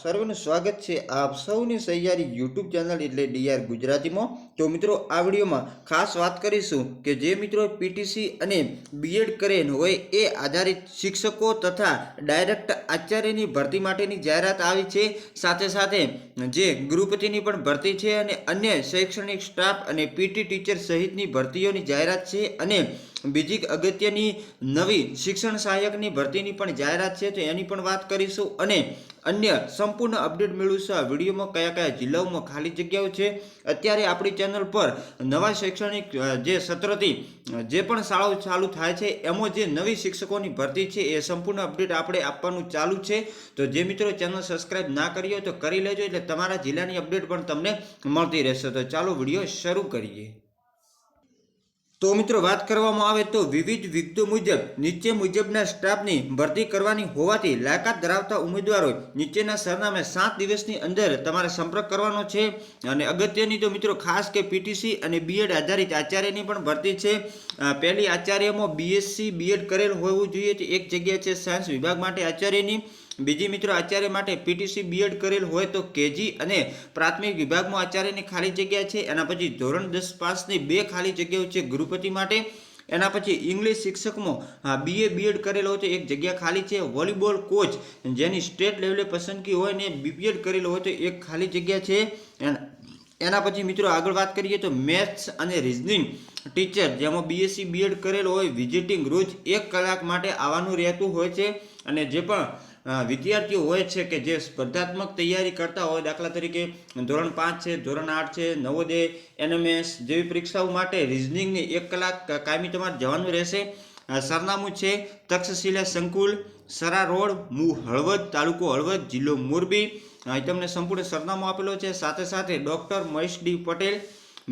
સર્વનું સ્વાગત છે આપ સૌની સહિયારી યુટ્યુબ ચેનલ એટલે ડીઆર ગુજરાતીમાં। તો મિત્રો આ વિડીયોમાં ખાસ વાત કરીશું કે જે મિત્રો પીટીસી અને બીએડ કરેલ હોય એ આધારિત શિક્ષકો તથા ડાયરેક્ટ આચાર્યની ભરતી માટેની જાહેરાત આવી છે। સાથે સાથે જે ગૃહપતિની પણ ભરતી છે અને અન્ય શૈક્ષણિક સ્ટાફ અને પીટી ટીચર સહિતની ભરતીઓની જાહેરાત છે અને બીજી અગત્યની નવી શિક્ષણ સહાયકની ભરતીની પણ જાહેરાત છે તો એની પણ વાત કરીશું અને અન્ય સંપૂર્ણ અપડેટ મેળવીશું આ વિડીયોમાં। કયા કયા જિલ્લાઓમાં ખાલી જગ્યાઓ છે, અત્યારે આપણી ચેનલ પર નવા શૈક્ષણિક જે સત્રથી જે પણ શાળાઓ ચાલુ થાય છે એમાં જે નવી શિક્ષકોની ભરતી છે એ સંપૂર્ણ અપડેટ આપણે આપવાનું ચાલુ છે। તો જે મિત્રો ચેનલ સબસ્ક્રાઇબ ના કરી હોય તો કરી લેજો, એટલે તમારા જિલ્લાની અપડેટ પણ તમને મળતી રહેશે। તો ચાલો વિડીયો શરૂ કરીએ। તો મિત્રો વાત કરવામાં આવે તો વિવિધ વિગતો મુજબ નીચે મુજબના સ્ટાફની ભરતી કરવાની હોવાથી લાયકાત ધરાવતા ઉમેદવારો નીચેના સરનામે 7 દિવસની અંદર તમારે સંપર્ક કરવાનો છે। અને અગત્યની તો મિત્રો ખાસ કે પીટીસી અને બીએડ આધારિત આચાર્યની પણ ભરતી છે। પહેલી આચાર્યમાં બીએસસી બીએડ કરેલ હોવું જોઈએ, તો એક જગ્યા છે સાયન્સ વિભાગ માટે આચાર્યની। બીજી મિત્રો આચાર્ય માટે પીટીસી બીએડ કરેલ હોય તો કેજી અને પ્રાથમિક વિભાગમાં આચાર્યની ખાલી જગ્યા છે। એના પછી ધોરણ 10 પાસની 2 ખાલી જગ્યાઓ છે ગૃહપતિ માટે। એના પછી ઇંગ્લિશ શિક્ષકમાં બીએ બીએડ કરેલ હોય તો એક જગ્યા ખાલી છે। વોલીબોલ કોચ જેની સ્ટેટ લેવલે પસંદગી હોય ને બીપીએડ કરેલ હોય તો એક ખાલી જગ્યા છે। એના પછી મિત્રો આગળ વાત કરીએ તો મેથ્સ અને રીઝનિંગ ટીચર જેમાં બીએસસી બીએડ કરેલ હોય વિઝિટિંગ રોજ 1 કલાક માટે આવવાનું રહેતું હોય છે। અને જે પણ વિદ્યાર્થીઓ હોય છે કે જે સ્પર્ધાત્મક તૈયારી કરતા હોય, દાખલા તરીકે ધોરણ 5 છે, ધોરણ 8 છે, નવોદય, એનએમએસ જેવી પરીક્ષાઓ માટે રીઝનિંગની 1 કલાક કાયમી તમારે જવાનું રહેશે। સરનામું છે તક્ષશિલા સંકુલ, સરા રોડ, હળવદ, તાલુકો હળવદ, જિલ્લો મોરબી। અહીં તમને સંપૂર્ણ સરનામું આપેલો છે। સાથે સાથે doctor Mahesh D Patel,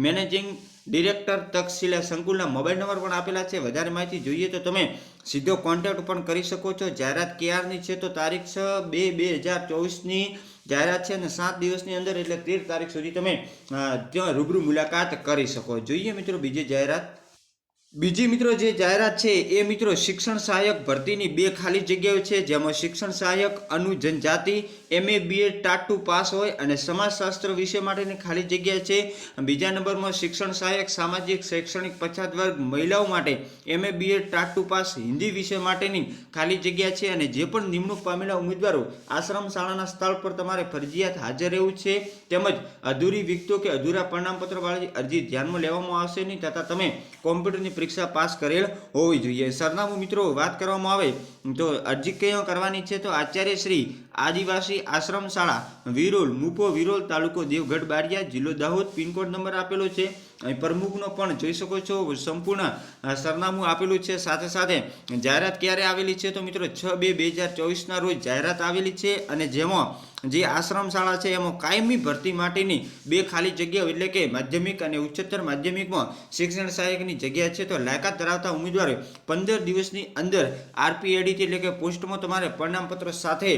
managing director Takshashila સંકુલના મોબાઈલ નંબર પણ આપેલા છે। વધારે માહિતી જોઈએ તો તમે સીધો કોન્ટેક્ટ પણ કરી શકો છો। જાહેરાત ક્યારની છે તો તારીખ 6/2/2024ની જાહેરાત છે અને 7 દિવસની અંદર એટલે 13 તારીખ સુધી તમે ત્યાં રૂબરૂ મુલાકાત કરી શકો। જોઈએ મિત્રો બીજી જાહેરાત। બીજી મિત્રો જે જાહેરાત છે એ મિત્રો શિક્ષણ સહાયક ભરતીની 2 ખાલી જગ્યાઓ છે, જેમાં શિક્ષણ સહાયક અનુજનજાતિ MA BEd ટાટ 2 પાસ હોય અને સમાજશાસ્ત્ર વિષય માટેની ખાલી જગ્યા છે। બીજા નંબરમાં શિક્ષણ સહાયક સામાજિક શૈક્ષણિક પછાત વર્ગ મહિલાઓ માટે MA BEd TAT 2 pass Hindi વિષય માટેની ખાલી જગ્યા છે। અને જે પણ નિમણૂક પામેલા ઉમેદવારો આશ્રમ શાળાના સ્થળ પર તમારે ફરજિયાત હાજર રહેવું છે, તેમજ અધૂરી વિગતો કે અધૂરા પ્રમાણપત્ર વાળી અરજી ધ્યાનમાં લેવામાં આવશે નહીં, તથા તમે કોમ્પ્યુટરની પરીક્ષા પાસ કરેલ હોવી જોઈએ। સરનામું મિત્રો વાત કરવામાં આવે તો અરજી ક્યાં કરવાની છે તો આચાર્ય શ્રી આદિવાસી આશ્રમ શાળા વિરોલ, મુપો વિરોલ, તાલુકો દેવગઢ બારિયા, જિલ્લો દાહોદ, પિનકોડ નંબર આપેલો છે। અહીં પ્રમુખનો પણ જોઈ શકો છો સંપૂર્ણ સરનામું આપેલું છે। સાથે સાથે જાહેરાત ક્યારે આવેલી છે તો મિત્રો 6/2/2024ના રોજ જાહેરાત આવેલી છે અને જેમાં જે આશ્રમ શાળા છે એમાં કાયમી ભરતી માટેની 2 ખાલી જગ્યાઓ એટલે કે માધ્યમિક અને ઉચ્ચતર માધ્યમિકમાં શિક્ષણ સહાયકની જગ્યા છે। તો લાયકાત ધરાવતા ઉમેદવારો 15 દિવસની અંદર આરપીએડી એટલે કે પોસ્ટમાં તમારે પ્રમાણપત્ર સાથે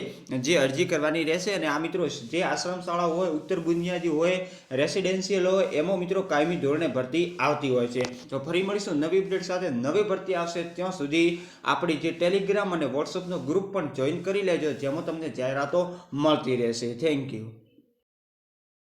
જે અરજી કરવાની રહેશે। અને આ મિત્રો જે આશ્રમ શાળા હોય, ઉત્તર બુનિયાદી હોય, રેસિડેન્શિયલ હોય એમાં મિત્રો કાયમી ધોરણે ભરતી આવતી હોય છે। તો ફરી મળીશું નવી અપડેટ સાથે, નવી ભરતી આવશે ત્યાં સુધી આપણી જે ટેલિગ્રામ અને વોટ્સઅપનો ગ્રુપ પણ જોઈન કરી લેજો, જેમાં તમને જાહેરાતો મળતી રહેશે। Thank you.